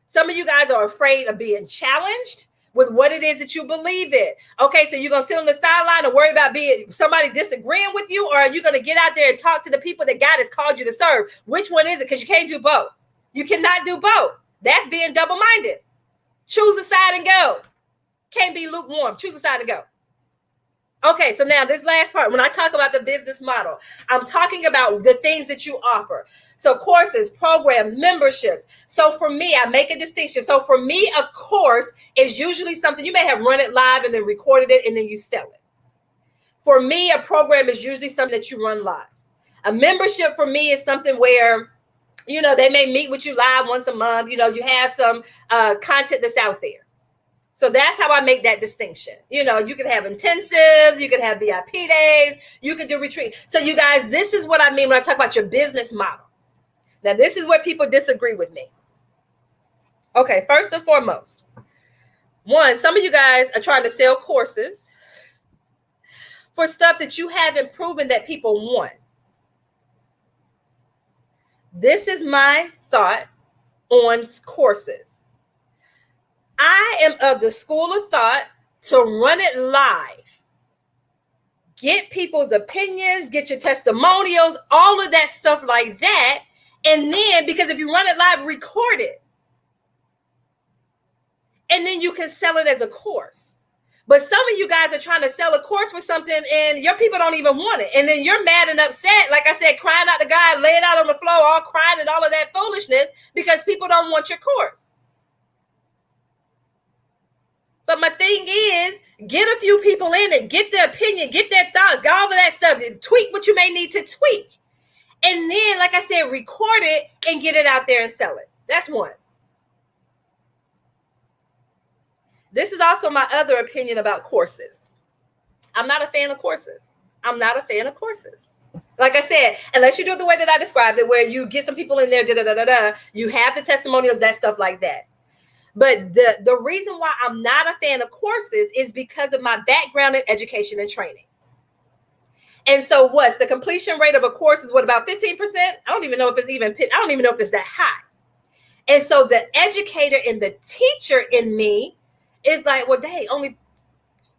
Some of you guys are afraid of being challenged with what it is that you believe in. Okay, so you're going to sit on the sideline and worry about being somebody disagreeing with you, or are you going to get out there and talk to the people that God has called you to serve? Which one is it? Because you can't do both. You cannot do both. That's being double-minded. Choose a side and go. Can't be lukewarm. Choose a side and go. Okay, so now this last part, when I talk about the business model, I'm talking about the things that you offer. So courses, programs, memberships. So for me, I make a distinction. So for me, a course is usually something you may have run it live and then recorded it and then you sell it. For me, a program is usually something that you run live. A membership for me is something where, they may meet with you live once a month. You have some content that's out there. So that's how I make that distinction. You could have intensives, you could have VIP days, you could do retreat. So you guys, this is what I mean when I talk about your business model. Now, this is where people disagree with me. Okay, first and foremost, one, some of you guys are trying to sell courses for stuff that you haven't proven that people want. This is my thought on courses. I am of the school of thought to run it live. Get people's opinions, get your testimonials, all of that stuff like that. And then, because if you run it live, record it. And then you can sell it as a course. But some of you guys are trying to sell a course for something and your people don't even want it. And then you're mad and upset, like I said, crying out to God, laying out on the floor, all crying and all of that foolishness because people don't want your course. But my thing is, get a few people in it, get their opinion, get their thoughts, get all of that stuff, tweak what you may need to tweak. And then, like I said, record it and get it out there and sell it. That's one. This is also my other opinion about courses. I'm not a fan of courses. I'm not a fan of courses. Like I said, unless you do it the way that I described it, where you get some people in there, you have the testimonials, that stuff like that. But the reason why I'm not a fan of courses is because of my background in education and training. And so what's the completion rate of a course is what, about 15%? I don't even know if it's that high. And so the educator and the teacher in me is like, well, dang, only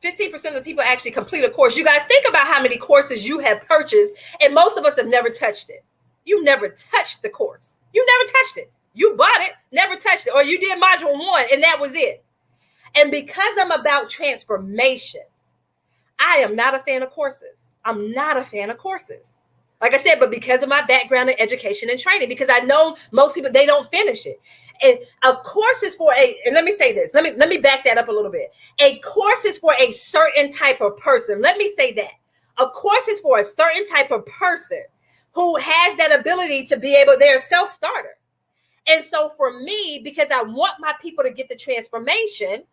15% of the people actually complete a course. You guys think about how many courses you have purchased, and most of us have never touched it. You never touched the course. You never touched it. You bought it, never touched it, or you did module 1 and that was it. And because I'm about transformation, I am not a fan of courses. I'm not a fan of courses. Like I said, but because of my background in education and training, because I know most people, they don't finish it. And a course is for and let me say this, let me back that up a little bit. A course is for a certain type of person. Let me say that. A course is for a certain type of person who has that ability to be able, they're a self-starter. And so for me, because I want my people to get the transformation,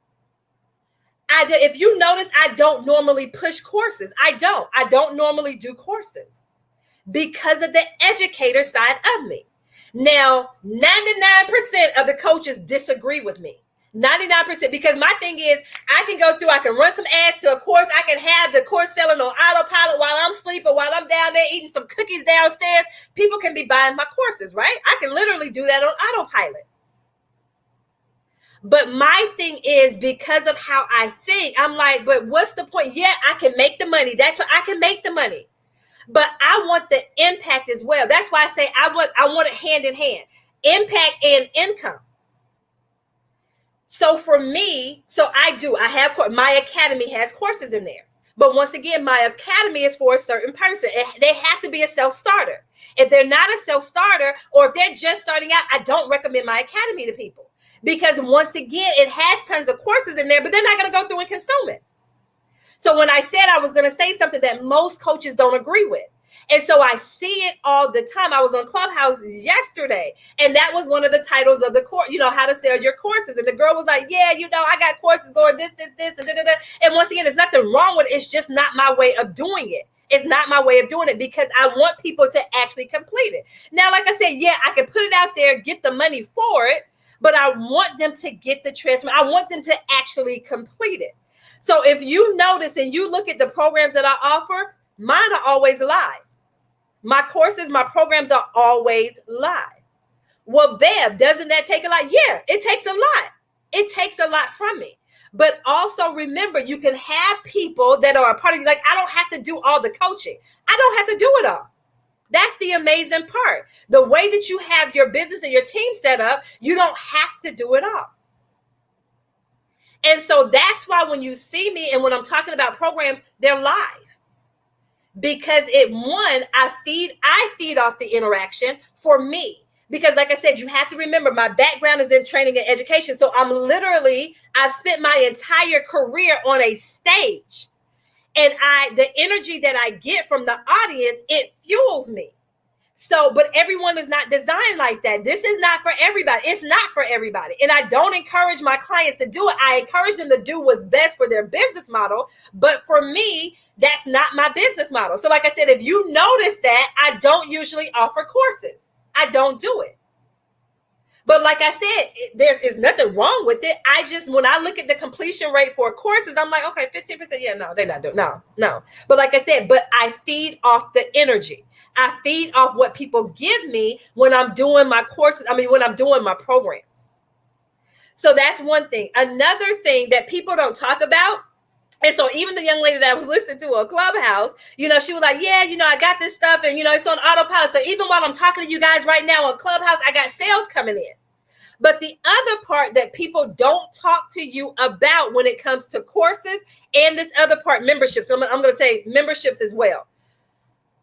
if you notice, I don't normally push courses. I don't normally do courses because of the educator side of me. Now, 99% of the coaches disagree with me. 99%, because my thing is, I can go through, I can run some ads to a course, I can have the course selling on autopilot while I'm sleeping, while I'm down there eating some cookies downstairs. People can be buying my courses, right? I can literally do that on autopilot. But my thing is, because of how I think, I'm like, but what's the point? Yeah, I can make the money. That's what I can make the money. But I want the impact as well. That's why I say I want it hand in hand, impact and income. So for me, I have my academy has courses in there. But once again, my academy is for a certain person. They have to be a self-starter. If they're not a self-starter, or if they're just starting out, I don't recommend my academy to people. Because once again, it has tons of courses in there, but they're not going to go through and consume it. So when I said I was going to say something that most coaches don't agree with, and so I see it all the time. I was on Clubhouse yesterday, and that was one of the titles of the course, how to sell your courses. And the girl was like, yeah, I got courses going this, and da-da-da. And once again, there's nothing wrong with it. It's just not my way of doing it. It's not my way of doing it, because I want people to actually complete it. Now, like I said, yeah, I can put it out there, get the money for it, but I want them to get the transfer. I want them to actually complete it. So if you notice and you look at the programs that I offer, mine are always live. My courses, my programs are always live. Well, Bev, doesn't that take a lot? Yeah, it takes a lot. It takes a lot from me. But also remember, you can have people that are a part of you. Like, I don't have to do all the coaching. I don't have to do it all. That's the amazing part. The way that you have your business and your team set up, you don't have to do it all. And so that's why when you see me and when I'm talking about programs, they're live. Because I feed off the interaction for me. Because like I said, you have to remember, my background is in training and education. So I've spent my entire career on a stage. And the energy that I get from the audience, it fuels me. So, but everyone is not designed like that. This is not for everybody. It's not for everybody. And I don't encourage my clients to do it. I encourage them to do what's best for their business model. But for me, that's not my business model. So like I said, if you notice that, I don't usually offer courses. I don't do it. But like I said, there is nothing wrong with it. When I look at the completion rate for courses, I'm like, okay, 15%. Yeah, no, they're not doing, no. But like I said, I feed off the energy. I feed off what people give me when I'm doing my courses. when I'm doing my programs. So that's one thing. Another thing that people don't talk about. And so even the young lady that I was listening to on Clubhouse, she was like, yeah, I got this stuff and, it's on autopilot. So even while I'm talking to you guys right now on Clubhouse, I got sales coming in. But the other part that people don't talk to you about when it comes to courses and this other part, memberships. I'm going to say memberships as well.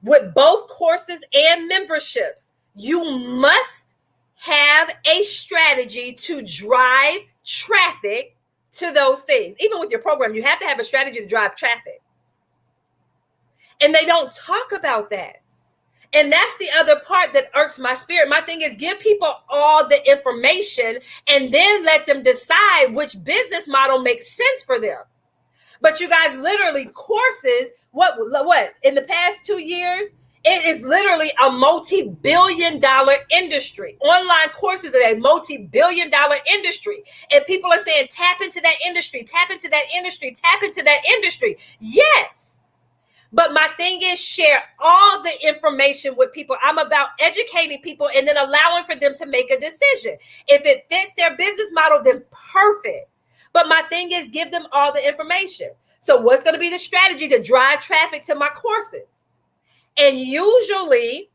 With both courses and memberships, you must have a strategy to drive traffic to those things. Even with your program, you have to have a strategy to drive traffic. And they don't talk about that. And that's the other part that irks my spirit. My thing is, give people all the information and then let them decide which business model makes sense for them. But you guys, literally courses, what in the past 2 years, it is literally a multi-billion-dollar industry. Online courses are a multi-billion-dollar industry. And people are saying, tap into that industry, tap into that industry, tap into that industry. Yes. But my thing is share all the information with people. I'm about educating people and then allowing for them to make a decision. If it fits their business model, then perfect. But my thing is give them all the information. So what's going to be the strategy to drive traffic to my courses? And usually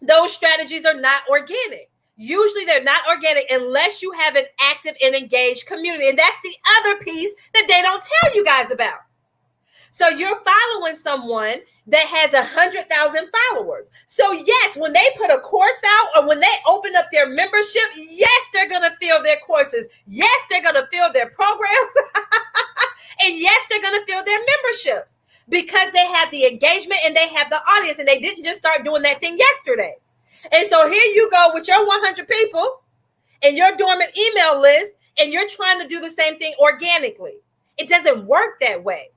those strategies are not organic. Usually they're not organic unless you have an active and engaged community. And that's the other piece that they don't tell you guys about. So you're following someone that has 100,000 followers. So yes, when they put a course out or when they open up their membership, yes, they're going to fill their courses. Yes, they're going to fill their programs. And yes, they're going to fill their memberships because they have the engagement and they have the audience, and they didn't just start doing that thing yesterday. And so here you go with your 100 people and your dormant email list, and you're trying to do the same thing organically. It doesn't work that way.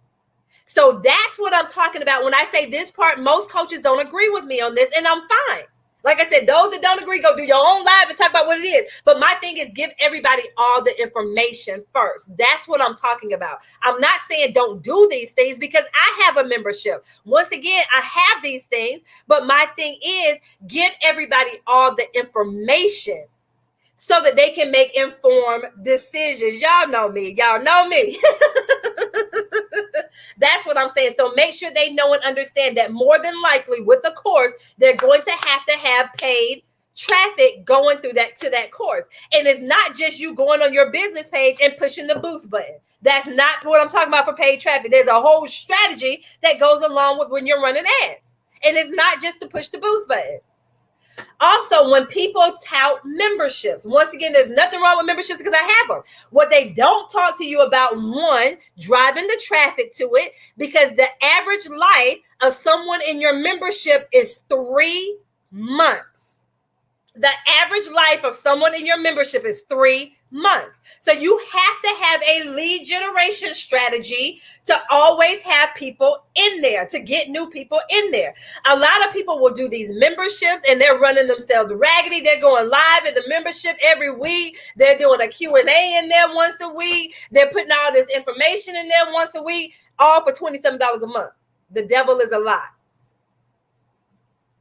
So that's what I'm talking about when I say this part. Most coaches don't agree with me on this, and I'm fine. Like I said, those that don't agree, go do your own live and talk about what it is. But my thing is give everybody all the information first. That's what I'm talking about. I'm not saying don't do these things because I have a membership. Once again, I have these things, but my thing is give everybody all the information so that they can make informed decisions. Y'all know me. Y'all know me. That's what I'm saying. So make sure they know and understand that more than likely with the course, they're going to have paid traffic going through that to that course. And it's not just you going on your business page and pushing the boost button. That's not what I'm talking about for paid traffic. There's a whole strategy that goes along with when you're running ads. And it's not just to push the boost button. Also, when people tout memberships, once again, there's nothing wrong with memberships because I have them. What they don't talk to you about, one, driving the traffic to it, because the average life of someone in your membership is 3 months. The average life of someone in your membership is 3 months. So you have to have a lead generation strategy to always have people in there, to get new people in there. A lot of people will do these memberships and they're running themselves raggedy. They're going live in the membership every week. They're doing a Q&A in there once a week. They're putting all this information in there once a week, all for $27 a month. The devil is a lie.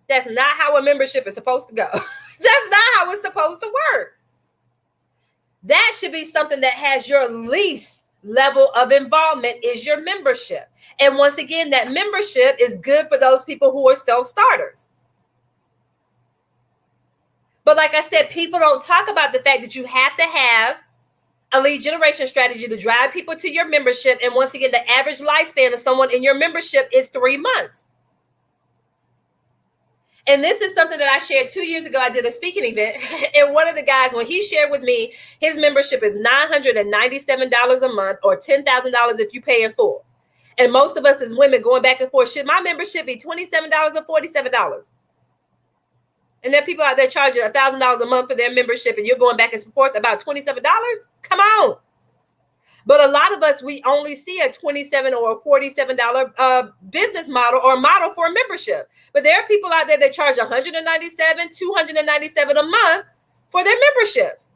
That's not how a membership is supposed to go. That's not how it's supposed to work. That should be something that has your least level of involvement is your membership. And once again, that membership is good for those people who are self-starters. But like I said, people don't talk about the fact that you have to have a lead generation strategy to drive people to your membership. And once again, the average lifespan of someone in your membership is 3 months. And this is something that I shared 2 years ago. I did a speaking event, and one of the guys, when he shared with me, his membership is $997 a month or $10,000 if you pay in full. And most of us as women going back and forth, should my membership be $27 or $47? And there are people out there charging $1,000 a month for their membership, and you're going back and forth about $27? Come on. But a lot of us, we only see a $27 or $47 business model or model for a membership. But there are people out there that charge $197, $297 a month for their memberships.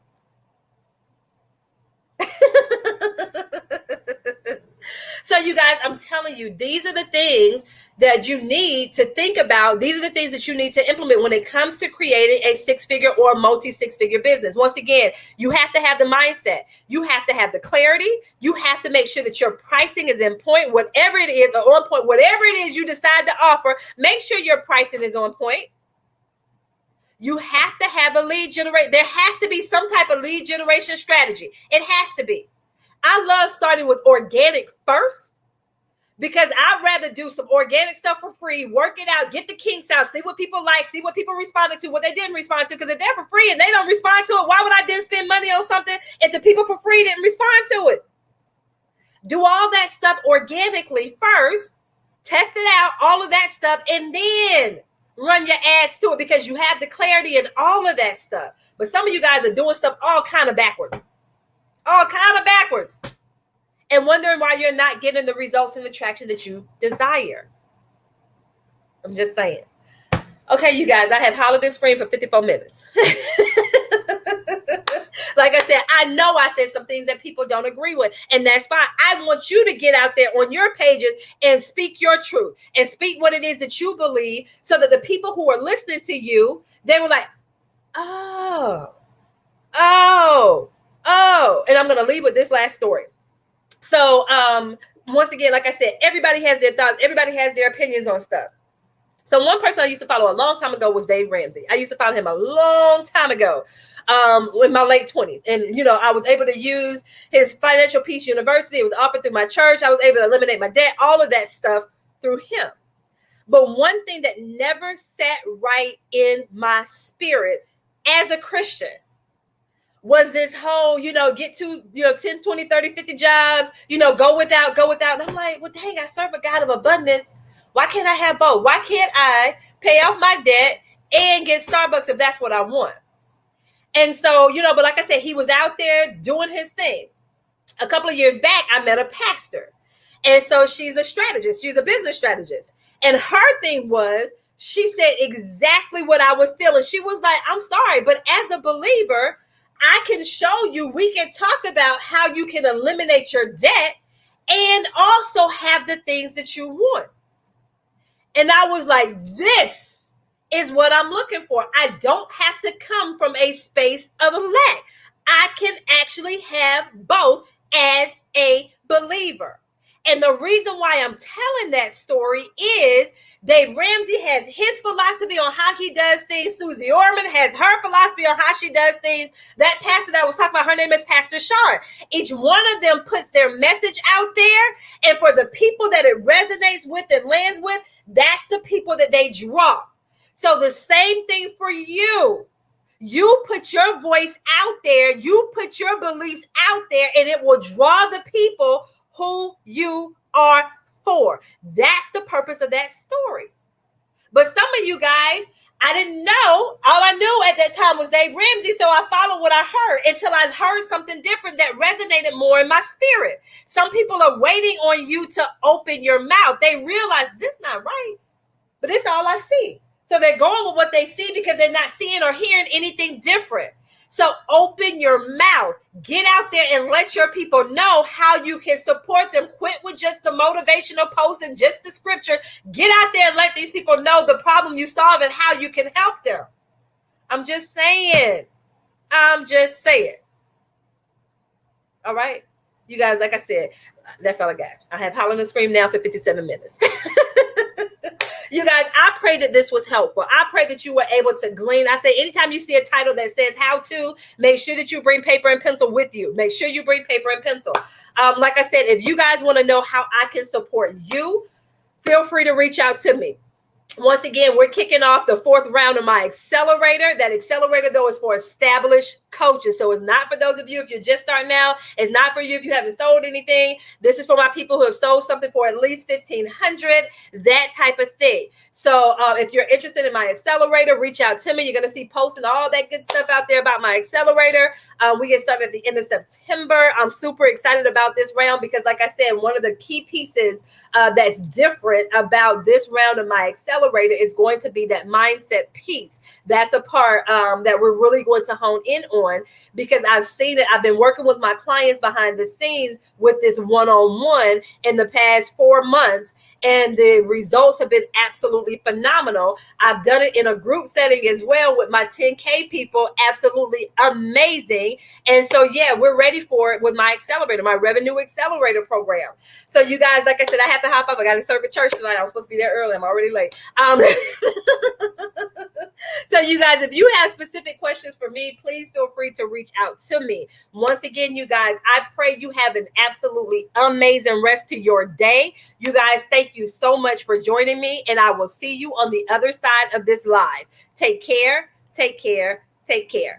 So you guys, I'm telling you, these are the things that you need to think about. These are the things that you need to implement when it comes to creating a six-figure or multi-six-figure business. Once again, you have to have the mindset. You have to have the clarity. You have to make sure that your pricing is in point, whatever it is, or on point, whatever it is you decide to offer, make sure your pricing is on point. You have to have a lead generation. There has to be some type of lead generation strategy. It has to be. I love starting with organic first, because I'd rather do some organic stuff for free, work it out, get the kinks out, see what people like, see what people responded to, what they didn't respond to. Because if they're for free and they don't respond to it, why would I then spend money on something if the people for free didn't respond to it? Do all that stuff organically first, test it out, all of that stuff, and then run your ads to it, because you have the clarity and all of that stuff. But some of you guys are doing stuff all kind of backwards. And wondering why you're not getting the results and the traction that you desire. I'm just saying. Okay, you guys, I have hollered and screamed for 54 minutes. Like I said, I know I said some things that people don't agree with, and that's fine. I want you to get out there on your pages and speak your truth and speak what it is that you believe, so that the people who are listening to you, they were like, oh. And I'm going to leave with this last story. So, once again, like I said, everybody has their thoughts. Everybody has their opinions on stuff. So one person I used to follow a long time ago was Dave Ramsey. I used to follow him a long time ago, in my late 20s. And, I was able to use his Financial Peace University. It was offered through my church. I was able to eliminate my debt, all of that stuff through him. But one thing that never sat right in my spirit as a Christian was this whole, get to, 10, 20, 30, 50 jobs, go without. And I'm like, well, dang, I serve a God of abundance. Why can't I have both? Why can't I pay off my debt and get Starbucks if that's what I want? And so, but like I said, he was out there doing his thing. A couple of years back, I met a pastor. And so she's a strategist. She's a business strategist. And her thing was, she said exactly what I was feeling. She was like, I'm sorry, but as a believer, I can show you, we can talk about how you can eliminate your debt and also have the things that you want. And I was like, this is what I'm looking for. I don't have to come from a space of lack. I can actually have both as a believer. And the reason why I'm telling that story is Dave Ramsey has his philosophy on how he does things. Susie Orman has her philosophy on how she does things. That pastor that I was talking about, her name is Pastor Shawn. Each one of them puts their message out there. And for the people that it resonates with and lands with, that's the people that they draw. So the same thing for you. You put your voice out there. You put your beliefs out there, and it will draw the people who you are for. That's the purpose of that story. But some of you guys, I didn't know. All I knew at that time was Dave Ramsey, so I followed what I heard until I heard something different that resonated more in my spirit. Some people are waiting on you to open your mouth. They realize this is not right, but it's all I see. So they're going with what they see because they're not seeing or hearing anything different. So open your mouth, get out there and let your people know how you can support them. Quit with just the motivational posts and just the scripture. Get out there and let these people know the problem you solve and how you can help them. I'm just saying. All right. You guys, like I said, that's all I got. I have Holler and Scream now for 57 minutes. You guys, I pray that this was helpful. I pray that you were able to glean. I say anytime you see a title that says how to, make sure that you bring paper and pencil with you. Make sure you bring paper and pencil. Like I said, if you guys want to know how I can support you, feel free to reach out to me. Once again, we're kicking off the 4th round of my accelerator. That accelerator, though, is for established coaches. So it's not for those of you if you're just starting out. It's not for you if you haven't sold anything. This is for my people who have sold something for at least $1,500, that type of thing. So if you're interested in my accelerator, reach out to me. You're going to see posts and all that good stuff out there about my accelerator. We get started at the end of September. I'm super excited about this round because, like I said, one of the key pieces that's different about this round of my accelerator is going to be that mindset piece. That's a part that we're really going to hone in on because I've seen it. I've been working with my clients behind the scenes with this one-on-one in the past 4 months, and the results have been absolutely phenomenal. I've done it in a group setting as well with my 10K people. Absolutely amazing. And so, yeah, we're ready for it with my accelerator, my revenue accelerator program. So you guys, like I said, I have to hop up. I got to serve at church tonight. I was supposed to be there early. I'm already late. So you guys, if you have specific questions for me, please feel free to reach out to me. Once again, you guys, I pray you have an absolutely amazing rest to your day. You guys, thank you so much for joining me, and I will see you on the other side of this live. Take care, take care, take care.